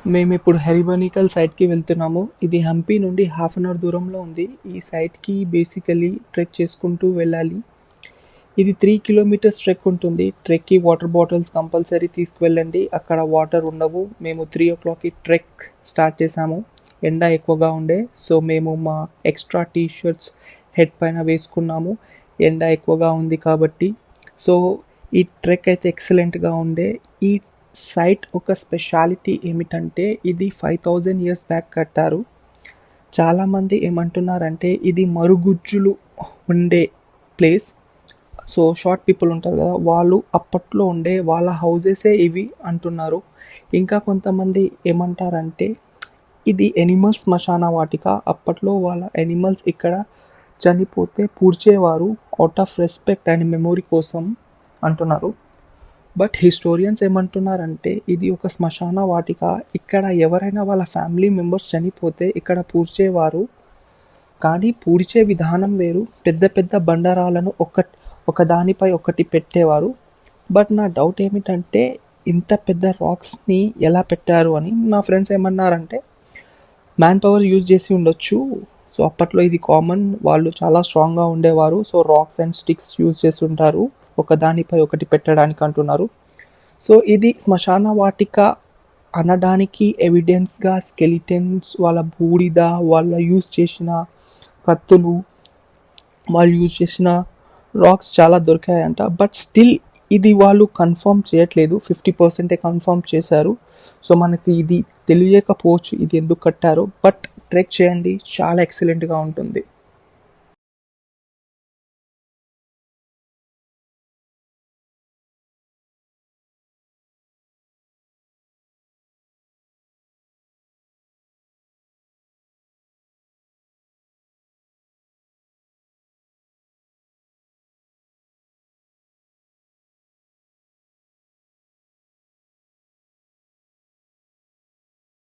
మేమిప్పుడు హెరిబోనికల్ సైట్‌కి వెళ్తున్నాము. ఇది హంపి నుండి హాఫ్ అన్ అవర్ దూరంలో ఉంది. ఈ సైట్‌కి బేసికల్లీ ట్రెక్ చేసుకుంటూ వెళ్ళాలి. ఇది 3 కిలోమీటర్స్ ట్రెక్ ఉంటుంది. ట్రెక్‌కి వాటర్ బాటిల్స్ కంపల్సరీ తీసుకువెళ్ళండి. అక్కడ వాటర్ ఉండవు. మేము 3:00కి ట్రెక్ స్టార్ట్ చేసాము. ఎండ ఎక్కువగా ఉండే సో మేము మా ఎక్స్ట్రా టీ షర్ట్స్ హెడ్ పైన వేసుకున్నాము. ఎండ ఎక్కువగా ఉంది కాబట్టి. సో ఈ ట్రెక్ అయితే ఎక్సలెంట్‌గా ఉండే. ఈ సైట్ ఒక స్పెషాలిటీ ఏమిటంటే ఇది 5000 ఇయర్స్ బ్యాక్ కట్టారు. చాలామంది ఏమంటున్నారంటే ఇది మరుగుజ్జులు ఉండే ప్లేస్. సో షార్ట్ పీపుల్ ఉంటారు కదా, వాళ్ళు అప్పట్లో ఉండే వాళ్ళ హౌజెసే ఇవి అంటున్నారు. ఇంకా కొంతమంది ఏమంటారంటే ఇది ఎనిమల్స్ శ్మశాన వాటిక. అప్పట్లో వాళ్ళ ఎనిమల్స్ ఇక్కడ చనిపోతే పూడ్చేవారు out of respect and memory కోసం అంటున్నారు. బట్ హిస్టోరియన్స్ ఏమంటున్నారంటే ఇది ఒక శ్మశాన వాటిక. ఇక్కడ ఎవరైనా వాళ్ళ ఫ్యామిలీ మెంబర్స్ చనిపోతే ఇక్కడ పూడ్చేవారు. కానీ పూడ్చే విధానం వేరు. పెద్ద పెద్ద బండరాలను ఒకదానిపై ఒకటి పెట్టేవారు. బట్ నా డౌట్ ఏమిటంటే ఇంత పెద్ద రాక్స్ని ఎలా పెట్టారు అని. నా ఫ్రెండ్స్ ఏమన్నారంటే మ్యాన్ పవర్ యూజ్ చేసి ఉండొచ్చు. సో అప్పట్లో ఇది కామన్, వాళ్ళు చాలా స్ట్రాంగ్గా ఉండేవారు. So racks and sticks use చేసి ఉంటారు ఒకదానిపై ఒకటి పెట్టడానికి అంటున్నారు. సో ఇది శ్మశాన వాటిక అనడానికి ఎవిడెన్స్గా స్కెలిటన్స్, వాళ్ళ బూడిద, వాళ్ళ యూజ్ చేసిన కత్తులు, వాళ్ళు యూజ్ చేసిన రాక్స్ చాలా దొరికాయంట. బట్ స్టిల్ ఇది వాళ్ళు కన్ఫర్మ్ చేయట్లేదు. 50% కన్ఫర్మ్ చేశారు. సో మనకి ఇది తెలియకపోవచ్చు ఇది ఎందుకు కట్టారో. బట్ ట్రెక్ చేయండి, చాలా ఎక్సలెంట్గా ఉంటుంది.